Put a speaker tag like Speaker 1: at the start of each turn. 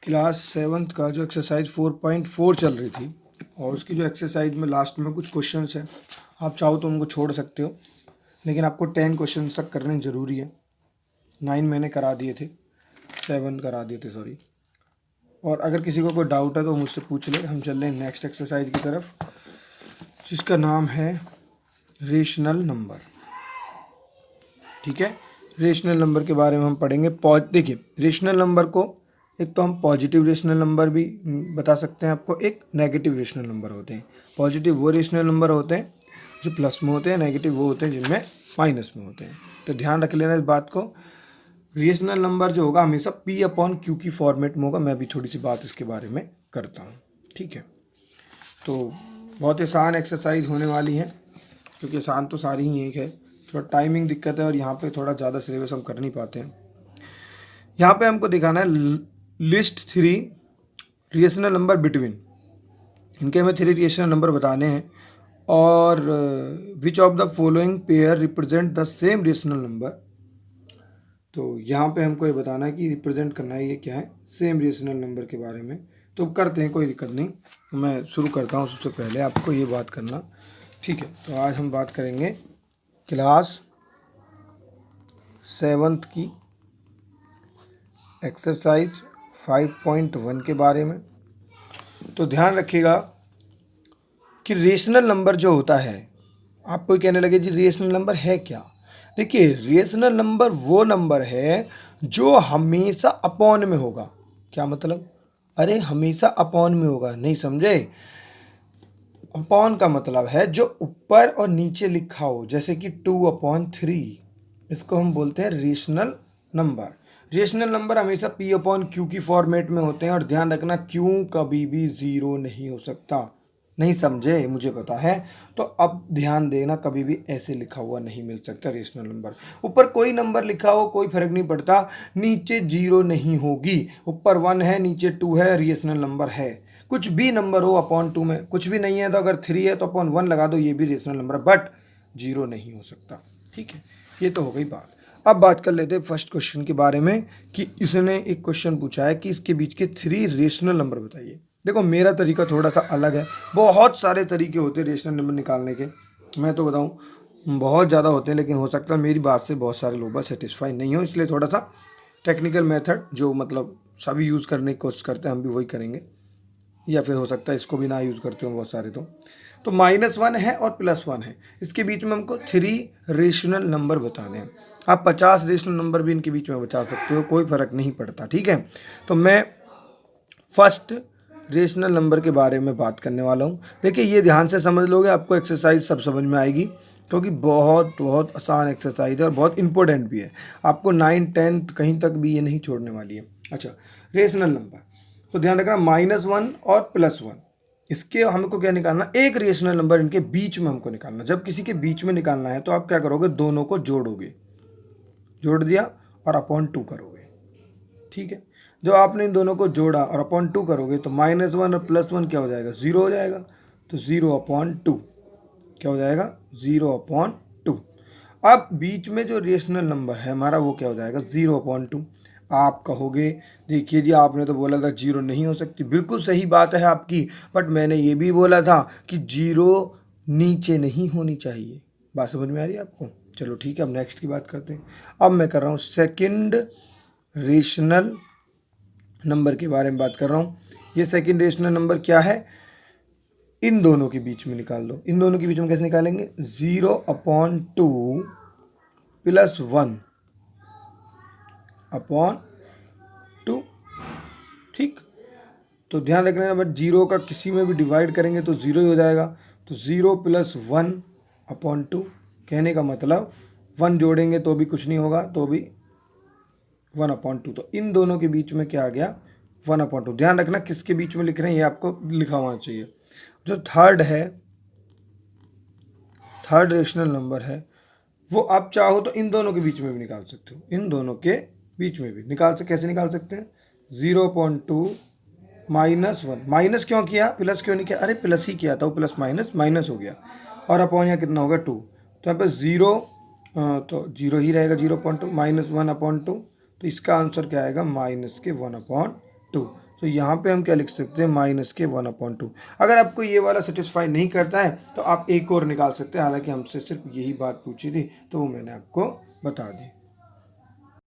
Speaker 1: Class 7th का जो exercise 4.4 चल रही थी और उसकी जो एक्सरसाइज में लास्ट में कुछ क्वेश्चंस हैं, आप चाहो तो उनको छोड़ सकते हो, लेकिन आपको 10 क्वेश्चंस तक करने ज़रूरी है। 9 मैंने करा दिए थे, 7 करा दिए थे सॉरी। और अगर किसी को कोई डाउट है तो मुझसे पूछ ले। हम चल रहे हैं नेक्स्ट एक्सरसाइज की तरफ, जिसका नाम है रेशनल नंबर। ठीक है, रेशनल नंबर के बारे में हम पढ़ेंगे। देखिए, रेशनल नंबर को एक तो हम पॉजिटिव रेशनल नंबर भी बता सकते हैं आपको, एक नेगेटिव रेशनल नंबर होते हैं। पॉजिटिव वो रेशनल नंबर होते हैं जो प्लस में होते हैं, नेगेटिव वो होते हैं जिनमें माइनस में होते हैं। तो ध्यान रख लेना इस बात को। रेशनल नंबर जो होगा हमेशा P/Q की फॉर्मेट में होगा। मैं भी थोड़ी सी बात इसके बारे में करता हूँ। ठीक है, तो बहुत आसान एक्सरसाइज होने वाली है, क्योंकि आसान तो सारी ही एक है। थोड़ा टाइमिंग दिक्कत है और यहाँ पे थोड़ा ज़्यादा सिलेबस हम कर नहीं पाते हैं। यहाँ पे हमको दिखाना है लिस्ट 3 रेशनल नंबर बिटवीन। इनके हमें 3 रेशनल नंबर बताने हैं और which of the following pair represent the same rational number. तो यहाँ पे हमको ये बताना है कि रिप्रेजेंट करना है ये क्या है, सेम रेशनल नंबर के बारे में। तो करते हैं, कोई दिक्कत नहीं। तो मैं शुरू करता हूँ। सबसे पहले आपको ये बात करना, ठीक है। तो आज हम बात करेंगे क्लास 7th की एक्सरसाइज 5.1 के बारे में। तो ध्यान रखिएगा कि रेशनल नंबर जो होता है, आपको कहने लगे जी रेशनल नंबर है क्या। देखिए, रेशनल नंबर वो नंबर है जो हमेशा अपॉन में होगा। क्या मतलब? अरे हमेशा अपॉन में होगा, नहीं समझे? अपॉन का मतलब है जो ऊपर और नीचे लिखा हो, जैसे कि 2/3। इसको हम बोलते हैं रेशनल नंबर। रेशनल नंबर हमेशा P/Q की फॉर्मेट में होते हैं। और ध्यान रखना, Q कभी भी ज़ीरो नहीं हो सकता। नहीं समझे? मुझे पता है। तो अब ध्यान देना, कभी भी ऐसे लिखा हुआ नहीं मिल सकता रेशनल नंबर। ऊपर कोई नंबर लिखा हो कोई फर्क नहीं पड़ता, नीचे 0 नहीं होगी। ऊपर 1 है, नीचे 2 है, रेशनल नंबर है। कुछ भी नंबर हो अपॉन 2 में, कुछ भी नहीं है तो अगर 3 है तो अपॉन 1 लगा दो, ये भी रेशनल नंबर है, बट 0 नहीं हो सकता। ठीक है, ये तो हो गई बात। अब बात कर लेते हैं फर्स्ट क्वेश्चन के बारे में, कि इसने एक क्वेश्चन पूछा है कि इसके बीच के 3 रेशनल नंबर बताइए। देखो, मेरा तरीका थोड़ा सा अलग है। बहुत सारे तरीके होते हैं रेशनल नंबर निकालने के, मैं तो बताऊं बहुत ज़्यादा होते हैं, लेकिन हो सकता है मेरी बात से बहुत सारे लोग सेटिस्फाई नहीं हो, इसलिए थोड़ा सा टेक्निकल मेथड जो मतलब सभी यूज़ करने की कोशिश करते हैं, हम भी वही करेंगे। या फिर हो सकता है इसको भी ना यूज़ करते हो बहुत सारे। तो -1 है और +1 है, इसके बीच में हमको 3 रेशनल नंबर बताने हैं। आप 50 रेशनल नंबर भी इनके बीच में बता सकते हो, कोई फ़र्क नहीं पड़ता। ठीक है, तो मैं फर्स्ट रेशनल नंबर के बारे में बात करने वाला हूँ। देखिए, ये ध्यान से समझ लोगे, आपको एक्सरसाइज सब समझ में आएगी, क्योंकि बहुत बहुत आसान एक्सरसाइज है और बहुत इंपॉर्टेंट भी है। आपको 9, 10 कहीं तक भी ये नहीं छोड़ने वाली है। अच्छा, रेशनल नंबर, तो ध्यान रखना -1 और +1, इसके हमको क्या निकालना, एक रेशनल नंबर इनके बीच में हमको निकालना। जब किसी के बीच में निकालना है तो आप क्या करोगे, दोनों को जोड़ोगे, जोड़ दिया और अपॉन 2 करोगे। ठीक है, जो आपने इन दोनों को जोड़ा और अपॉन 2 करोगे तो -1 और +1 क्या हो जाएगा, 0 हो जाएगा। तो 0/2 क्या हो जाएगा, 0/2। अब बीच में जो रेशनल नंबर है हमारा वो क्या हो जाएगा, 0/2। आप कहोगे देखिए जी आपने तो बोला था 0 नहीं हो सकती। बिल्कुल सही बात है आपकी, बट मैंने ये भी बोला था कि 0 नीचे नहीं होनी चाहिए। बात समझ में आ रही है आपको? चलो ठीक है, अब नेक्स्ट की बात करते हैं। अब मैं कर रहा हूँ सेकंड रेशनल नंबर के बारे में बात कर रहा हूँ। ये सेकंड रेशनल नंबर क्या है, इन दोनों के बीच में निकाल लो। इन दोनों के बीच में कैसे निकालेंगे, 0/2 +1/2। ठीक, तो ध्यान रखना, बट 0 का किसी में भी डिवाइड करेंगे तो 0 ही हो जाएगा। तो 0 + 1/2, कहने का मतलब 1 जोड़ेंगे तो भी कुछ नहीं होगा, तो भी 1/2। तो इन दोनों के बीच में क्या आ गया, 1/2। ध्यान रखना किसके बीच में लिख रहे हैं, ये आपको लिखा होना चाहिए। जो थर्ड है, थर्ड रेशनल नंबर है, वो आप चाहो तो इन दोनों के बीच में भी निकाल सकते हो। इन दोनों के बीच में भी निकाल सकते, कैसे निकाल सकते हैं, 0/2 -1। माइनस क्यों किया, प्लस क्यों नहीं किया, अरे प्लस ही किया था, वो प्लस माइनस माइनस हो गया, और अपॉन यहाँ कितना होगा 2। तो यहाँ पे 0, तो 0 ही रहेगा, 0/2 -1/2। तो इसका आंसर क्या आएगा, -1/2। तो यहाँ पे हम क्या लिख सकते हैं, माइनस के 1/2। अगर आपको ये वाला सेटिस्फाई नहीं करता है तो आप एक और निकाल सकते हैं, हालांकि हमसे सिर्फ यही बात पूछी थी तो वो मैंने आपको बता दी।